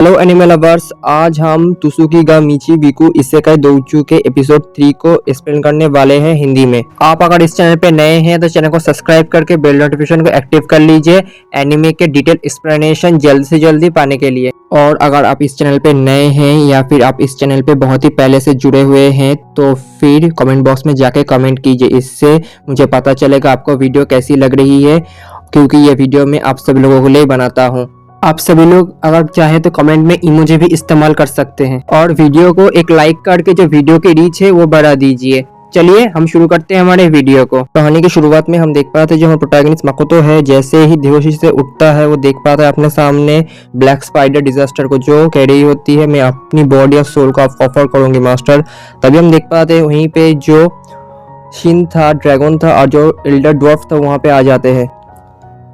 Hello animal lovers, आज हम तुसुकी गा मिची बिकु इसेकाई दोउचु के एपिसोड 3 को एक्सप्लेन करने वाले हैं हिंदी में। आप अगर इस चैनल पे नए हैं तो चैनल को सब्सक्राइब करके बेल नोटिफिकेशन को एक्टिव कर लीजिए एनिमे के डिटेल एक्सप्लेनेशन जल्द से जल्दी पाने के लिए। और अगर आप इस चैनल पे नए हैं या फिर आप इस चैनल पे बहुत ही पहले से जुड़े हुए हैं तो फिर कमेंट बॉक्स में जाके कमेंट कीजिए, इससे मुझे पता चलेगा आपको वीडियो कैसी लग रही है, क्योंकि ये वीडियो मैं आप सभी लोगों के लिए बनाता हूँ। आप सभी लोग अगर चाहे तो कमेंट में इमोजी भी इस्तेमाल कर सकते हैं और वीडियो को एक लाइक करके जो वीडियो की रीच है वो बढ़ा दीजिए। चलिए हम शुरू करते हैं हमारे वीडियो को। कहानी की शुरुआत में हम देख पाते हैं जो हमारा प्रोटैगनिस्ट माकोतो है, जैसे ही बेहोशी से उठता है वो देख पाता है अपने सामने ब्लैक स्पाइडर डिजास्टर को, जो कह रही होती है मैं अपनी बॉडी और सोल को ऑफर करूंगी मास्टर। तभी हम देख पाते हैं वहीं पे जो शिन था, ड्रैगन था और जो एल्डर ड्वार्फ था वहां पे आ जाते हैं।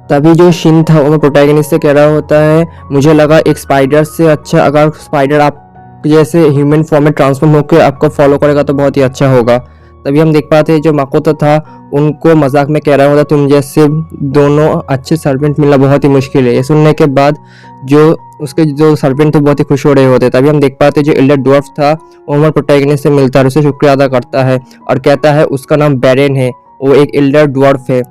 तभी जो शिन था वो प्रोटैगनिस्ट से कह रहा होता है मुझे लगा एक स्पाइडर से अच्छा अगर स्पाइडर आप जैसे ह्यूमन फॉर्म में ट्रांसफॉर्म होकर आपको फॉलो करेगा तो बहुत ही अच्छा होगा। तभी हम देख पाते हैं जो माकोतो था उनको मजाक में कह रहा होता तुम जैसे दोनों अच्छे सर्वेंट मिलना बहुत ही मुश्किल है। ये सुनने के बाद जो उसके जो सर्वेंट थे बहुत ही खुश हो रहे होते। तभी हम देख पाते जो एल्डर ड्वार्फ था वो हमारे प्रोटैगनिस्ट से मिलता है, उसे शुक्रिया अदा करता है और कहता है उसका नाम बैरन है, वो एक एल्डर ड्वार्फ है।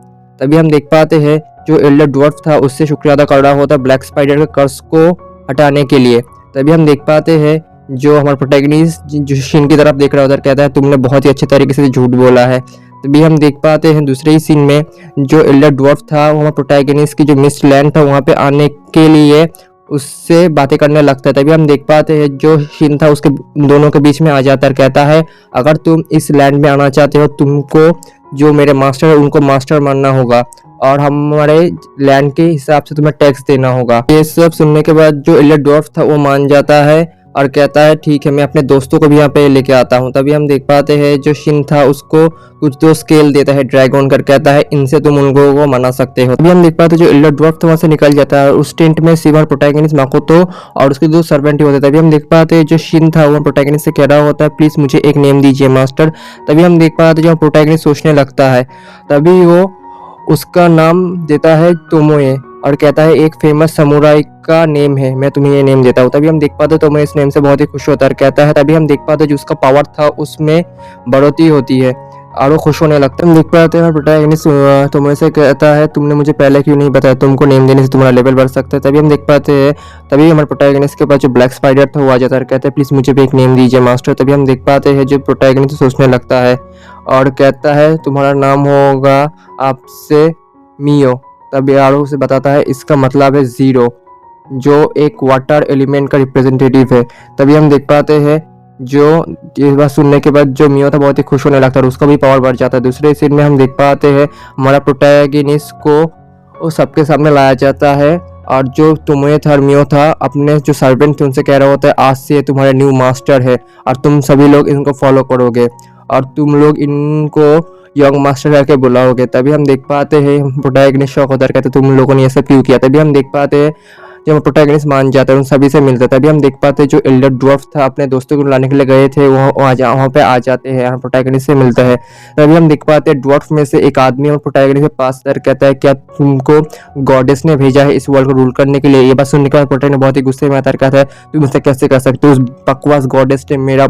तभी हम देख पाते हैं जो एल्डर ड्वार्फ था उससे शुक्रिया अदा कर रहा होता है ब्लैक स्पाइडर के कर्स को हटाने के लिए। तभी हम देख पाते हैं जो हमारा प्रोटैगनिस्ट जो शिन की तरफ देख रहा होता है कहता है तुमने बहुत ही अच्छे तरीके से झूठ बोला है। तभी हम देख पाते हैं दूसरे ही सीन में जो एल्डर ड्वार्फ था वो हमारा प्रोटैगनिस्ट की जो मिस्ट लैंड था वहाँ पे आने के लिए उससे बातें करने लगता है। तभी हम देख पाते हैं जो शिन था उसके दोनों के बीच में आ जाता है, कहता है अगर तुम इस लैंड में आना चाहते हो तुमको जो मेरे मास्टर है उनको मास्टर मानना होगा और हमारे लैंड के हिसाब से तुम्हें टैक्स देना होगा। ये सब सुनने के बाद जो एल्डर ड्वार्फ था वो मान जाता है और कहता है ठीक है मैं अपने दोस्तों को भी यहाँ पे लेके आता हूँ। तभी हम देख पाते हैं जो शिन था उसको कुछ दो स्केल देता है ड्रैगन कर, कहता है इनसे तुम उन लोगों को मना सकते हो। तभी हम देख पाते हैं जो एल्डर ड्वार्फ था वहाँ से निकल जाता है। उस टेंट में सिवा प्रोटैगनिस्ट माकोतो और उसके दो सर्वेंट होते हैं। तभी हम देख पाते हैं जो शिन था वो प्रोटैगनिस्ट से कह रहा होता है प्लीज मुझे एक नेम दीजिए मास्टर। तभी हम देख पाते हैं जो प्रोटैगनिस्ट सोचने लगता है, तभी वो उसका नाम देता है तोमोए और कहता है एक फेमस समुराई का नेम है, मैं तुम्हें ये नेम देता हूँ। तभी हम देख पाते तोमोए इस नेम से बहुत ही खुश होता है, कहता है तभी हम देख पाते जो उसका पावर था उसमें बढ़ोतरी होती है और वो खुश होने लगता है। हम देख पाते हैं प्रोटैगनिस्ट तोमोए से कहता है तुमने मुझे पहले क्यों नहीं बताया, तुमको नेम देने से तुम्हारा लेवल बढ़ सकता है। तभी हम देख पाते हैं तभी हमारे प्रोटैगनिस्ट के पास जो ब्लैक स्पाइडर था वो आ जाता है, कहता है प्लीज मुझे भी एक नेम दीजिए मास्टर। तभी हम देख पाते हैं जो प्रोटैगनिस्ट सोचने लगता है और कहता है तुम्हारा नाम होगा आपसे मियो। तभी आरो से बताता है इसका मतलब है जीरो, जो एक वाटर एलिमेंट का रिप्रेजेंटेटिव है। तभी हम देख पाते हैं जो ये बात सुनने के बाद जो मियो था बहुत ही खुश होने लगता है और उसका भी पावर बढ़ जाता है। दूसरे सीन में हम देख पाते हैं हमारा प्रोटैगनिस्ट को सबके सामने लाया जाता है और जो तुम्हें था मियो था अपने जो सर्वेंट थे उनसे कह रहा होता है आज से तुम्हारे न्यू मास्टर है और तुम सभी लोग इनको फॉलो करोगे और तुम लोग इनको यंग मास्टर करके बुलाओगे। तभी हम देख पाते हैं प्रोटैगनिस्ट शौक होता है, कहते तुम लोगों ने ये सब क्यों किया। तभी हम देख पाते हैं जब प्रोटैगनिस्ट मान जाता है उन सभी से मिलता है। तभी हम देख पाते हैं जो एल्डर ड्वार्फ था अपने दोस्तों को लाने के लिए गए थे वहाँ पे आ जाते हैं, प्रोटैगनिस्ट से मिलता है। तभी हम देख पाते हैं ड्वार्फ में से एक आदमी और प्रोटैगनिस्ट के पास कहता है क्या तुमको गॉडेस ने भेजा है इस वर्ल्ड को रूल करने के लिए। ये बात सुनने के बाद प्रोटैगनिस्ट बहुत ही गुस्से में आता है, कहता है तुम इसे कैसे कर सकते हो, उस बकवास गॉडेस ने मेरा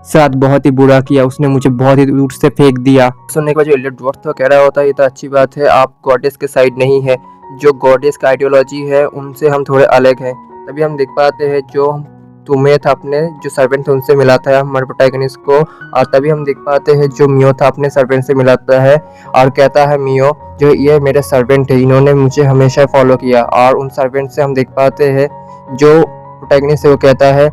साथ बहुत ही बुरा किया, उसने मुझे बहुत ही दूर से फेंक दिया। सुनने के बाद जो एल्डर ड्वार्फ था कह रहा होता है ये तो अच्छी बात है आप गॉडेस के साइड नहीं है, जो गॉडेस का आइडियोलॉजी है उनसे हम थोड़े अलग हैं। तभी हम देख पाते हैं जो तुम्हें था अपने जो सर्वेंट थे उनसे मिलाता है हमारे प्रोटैगनिस्ट को और तभी हम देख पाते हैं जो मियो था अपने सर्वेंट से मिलाता है और कहता है मियो जो ये मेरे सर्वेंट है, इन्होंने मुझे हमेशा फॉलो किया। और उन सर्वेंट से हम देख पाते हैं जो प्रोटैगनिस्ट है वो कहता है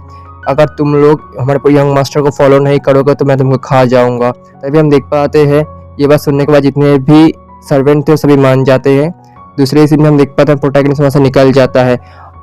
अगर तुम लोग हमारे यंग मास्टर को फॉलो नहीं करोगे तो मैं तुमको खा जाऊंगा। तभी हम देख पाते हैं ये बात सुनने के बाद जितने भी सर्वेंट थे सभी मान जाते हैं। दूसरे सीन में हम देख पाते हैं प्रोटैगनिस्ट वहाँ से निकल जाता है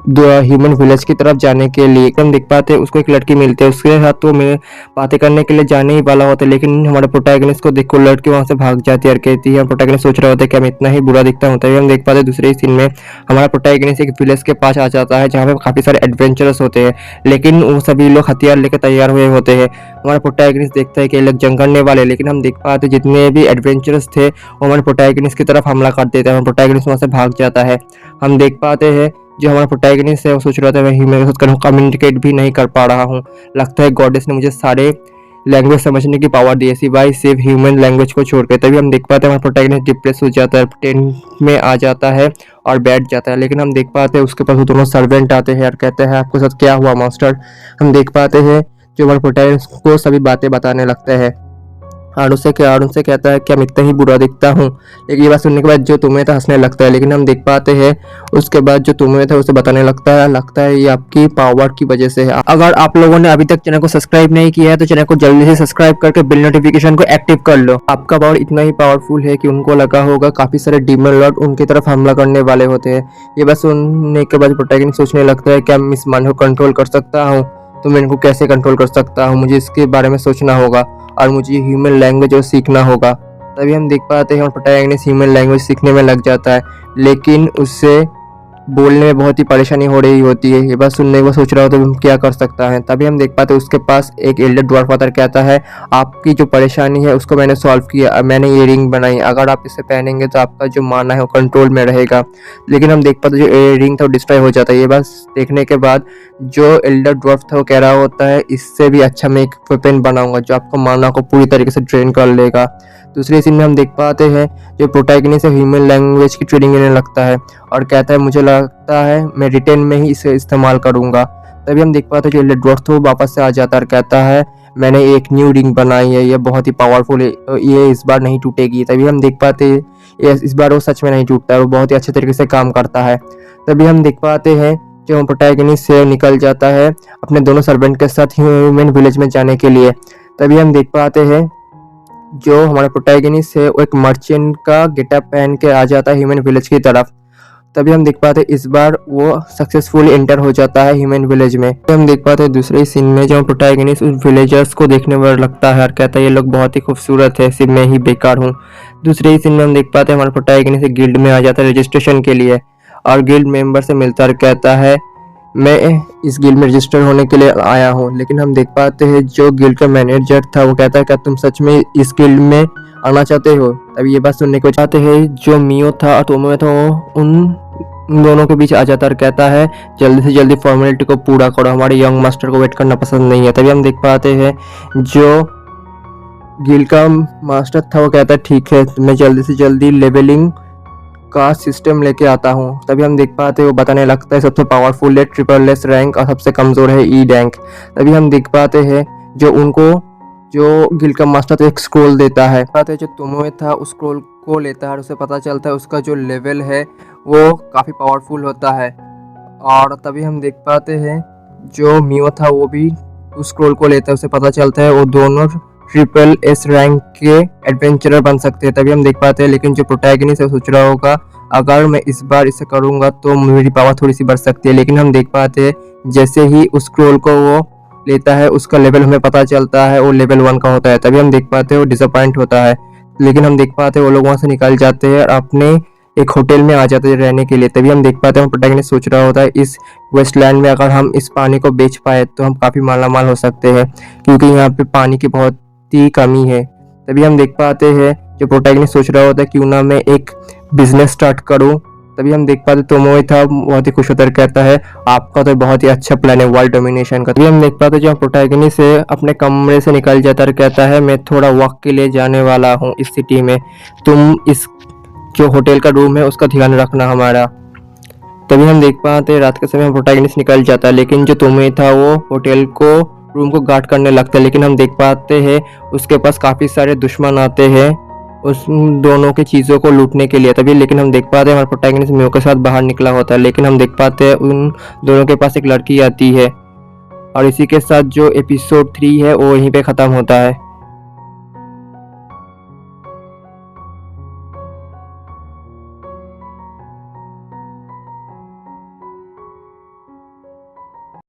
ह्यूमन विलेज की तरफ जाने के लिए। हम देख पाते हैं उसको एक लड़की मिलती है, उसके साथ तो मैं बातें करने के लिए जाने ही वाला होता है, लेकिन हमारे प्रोटैगनिस्ट को देखो लड़की वहां से भाग जाती है और कहती है प्रोटैगनिस्ट सोच रहा होता है कि मैं इतना ही बुरा दिखता हूँ। तभी हम देख पाते हैं दूसरे सीन में हमारा प्रोटैगनिस्ट एक विलेज के पास आ जाता है जहाँ पे काफी सारे एडवेंचरस होते हैं, लेकिन वो सभी लोग हथियार लेकर तैयार हुए होते हैं। हमारा प्रोटैगनिस्ट देखता है कि ये लोग जंग करने वाले, लेकिन हम देख पाते जितने भी एडवेंचरस थे वो हमारे प्रोटैगनिस्ट की तरफ हमला कर देते हैं। प्रोटैगनिस्ट वहां से भाग जाता है। हम देख पाते हैं जो हमारा प्रोटैगनिस्ट है वो सोच रहा था मैं ह्यूमन के साथ कम्युनिकेट भी नहीं कर पा रहा हूँ, लगता है गॉडेस ने मुझे सारे लैंग्वेज समझने की पावर दी है सिवाय सिर्फ ह्यूमन लैंग्वेज को छोड़ के। तभी हम देख पाते हैं हमारा प्रोटैगनिस्ट डिप्रेस हो जाता है, टेंट में आ जाता है और बैठ जाता है। लेकिन हम देख पाते हैं उसके पास वो दोनों सर्वेंट आते हैं और कहते हैं आपके साथ क्या हुआ मास्टर। हम देख पाते हैं जो हमारे प्रोटैगनिस्ट को सभी बातें बताने लगते हैं और उससे कहता है कि मैं इतना ही बुरा दिखता हूँ। लेकिन ये बात सुनने के बाद जो तुम्हें था हंसने लगता है। लेकिन हम देख पाते हैं उसके बाद जो तुम्हें था उसे बताने लगता है ये आपकी पावर की वजह से है। अगर आप लोगों ने अभी तक चैनल को सब्सक्राइब नहीं किया है तो चैनल को जल्दी से सब्सक्राइब करके बेल नोटिफिकेशन को एक्टिव कर लो। आपका पावर इतना ही पावरफुल है कि उनको लगा होगा काफी सारे डीमन लॉर्ड उनकी तरफ हमला करने वाले होते हैं। ये बात सुनने के बाद प्रोटैगनिस्ट सोचने लगता है क्या मैं इस मन को कंट्रोल कर सकता हूँ, तो मैं इनको कैसे कंट्रोल कर सकता हूँ, मुझे इसके बारे में सोचना होगा और मुझे ह्यूमन लैंग्वेज और सीखना होगा। तभी हम देख पाते हैं प्रोटैगनिस्ट ह्यूमन लैंग्वेज सीखने में लग जाता है, लेकिन उससे बोलने में बहुत ही परेशानी हो रही होती है। ये बात सुनने को सोच रहा हो तो क्या कर सकता है। तभी हम देख पाते हैं उसके पास एक एल्डर ड्वार्फ आता कहता है आपकी जो परेशानी है उसको मैंने सॉल्व किया, मैंने ये रिंग बनाई, अगर आप इसे पहनेंगे तो आपका जो माना है वो कंट्रोल में रहेगा। लेकिन हम देख पाते जो रिंग था वो डिस्ट्रॉय हो जाता है। ये बात देखने के बाद जो एल्डर ड्वार्फ था वो कह रहा होता है इससे भी अच्छा मैं एक वेपन बनाऊंगा जो आपको माना को पूरी तरीके से ट्रेन कर लेगा। दूसरे सीन में हम देख पाते हैं जो प्रोटैगनिस्ट है ह्यूमन लैंग्वेज की ट्रेनिंग लेने लगता है और कहता है मुझे लगता है मैं रिटर्न में ही इसे इस्तेमाल करूंगा। तभी हम देख पाते हैं जो एल्डर ड्वार्फ वो वापस से आ जाता है और कहता है मैंने एक न्यू रिंग बनाई है, ये बहुत ही पावरफुल है, ये इस बार नहीं टूटेगी। तभी हम देख पाते हैं इस बार वो सच में नहीं टूटता है, वो बहुत ही अच्छे तरीके से काम करता है। तभी हम देख पाते हैं जो प्रोटैगनिस्ट से निकल जाता है अपने दोनों सर्वेंट के साथ ह्यूमन विलेज में जाने के लिए। तभी हम देख पाते हैं जो हमारा प्रोटैगनिस्ट है वो एक मर्चेंट का गेटअप पहन के आ जाता है ह्यूमन विलेज की तरफ। तभी हम देख पाते हैं इस बार वो सक्सेसफुली एंटर हो जाता है ह्यूमन विलेज में। हम देख पाते हैं दूसरे सीन में जो प्रोटैगनिस्ट उस विलेजर्स को देखने में लगता है और कहता है ये लोग बहुत ही खूबसूरत है, सिर्फ मैं ही बेकार हूँ। दूसरे ही सीन में हम देख पाते हैं हमारा प्रोटैगनिस्ट गिल्ड में आ जाता है रजिस्ट्रेशन के लिए और गिल्ड मेंबर से मिलता है और कहता है मैं इस गिल्ड में रजिस्टर होने के लिए आया हूँ। लेकिन हम देख पाते हैं जो गिल्ड का मैनेजर था वो कहता है क्या तुम सच में इस गिल्ड में आना चाहते हो। तभी ये बात सुनने को चाहते हैं जो मियो था और तोमो था वो उन दोनों के बीच आ जाता है और कहता है जल्दी से जल्दी फॉर्मेलिटी को पूरा करो, हमारे यंग मास्टर को वेट करना पसंद नहीं है। तभी हम देख पाते हैं जो गिल्ड का मास्टर था वो कहता है ठीक है मैं जल्दी से जल्दी लेवलिंग का सिस्टम लेके आता हूँ। तभी हम देख पाते हैं वो बताने लगता है सबसे पावरफुल है ट्रिपल एस रैंक और सबसे कमजोर है ई रैंक। तभी हम देख पाते हैं जो उनको जो गिल्ड का मास्टर एक स्क्रोल देता है, जो तोमोए था उस स्क्रोल को लेता है और उसे पता चलता है उसका जो लेवल है वो काफ़ी पावरफुल होता है। और तभी हम देख पाते हैं जो मियो था वो भी उस स्क्रोल को लेता है, उसे पता चलता है वो दोनों ट्रिपल एस रैंक के एडवेंचरर बन सकते हैं। तभी हम देख पाते हैं लेकिन जो प्रोटैगनिस्ट है सोच रहा होगा अगर मैं इस बार इसे करूंगा तो मेरी पावर थोड़ी सी बढ़ सकती है। लेकिन हम देख पाते हैं जैसे ही उस स्क्रोल को वो लेता है उसका लेवल हमें पता चलता है वो लेवल 1 का होता है। तभी हम देख पाते हैं वो डिसअपॉइंट होता है। लेकिन हम देख पाते हैं वो लोग वहाँ से निकल जाते हैं और अपने एक होटल में आ जाते हैं रहने के लिए। तभी हम देख पाते हैं प्रोटैगनिस्ट सोच रहा होता है इस वेस्टलैंड में अगर हम इस पानी को बेच पाए तो हम काफ़ी मालामाल हो सकते हैं क्योंकि यहाँ पे पानी की बहुत ही कमी है। तभी हम देख पाते हैं जो प्रोटैगनिस्ट सोच रहा होता है क्यों ना मैं एक बिजनेस स्टार्ट करूं। तभी हम देख पाते तोमोए था बहुत ही खुश होकर कहता है आपका तो बहुत ही अच्छा प्लान है वर्ल्ड डोमिनेशन का। तभी हम देख पाते जो प्रोटैगनिस्ट है अपने कमरे से निकल जाता है कहता है मैं थोड़ा वॉक के लिए जाने वाला हूँ इस सिटी में, तुम इस जो होटल का रूम है उसका ध्यान रखना हमारा। तभी हम देख पाते रात के समय प्रोटैगनिस्ट निकल जाता है लेकिन जो तोमोए था वो होटल को रूम को गार्ड करने लगता है। लेकिन हम देख पाते हैं उसके पास काफ़ी सारे दुश्मन आते हैं उस दोनों की चीज़ों को लूटने के लिए। तभी लेकिन हम देख पाते हैं हमारा प्रोटैगनिस्ट मियो के साथ बाहर निकला होता है। लेकिन हम देख पाते हैं उन दोनों के पास एक लड़की आती है और इसी के साथ जो एपिसोड 3 है वो यहीं पे ख़त्म होता है।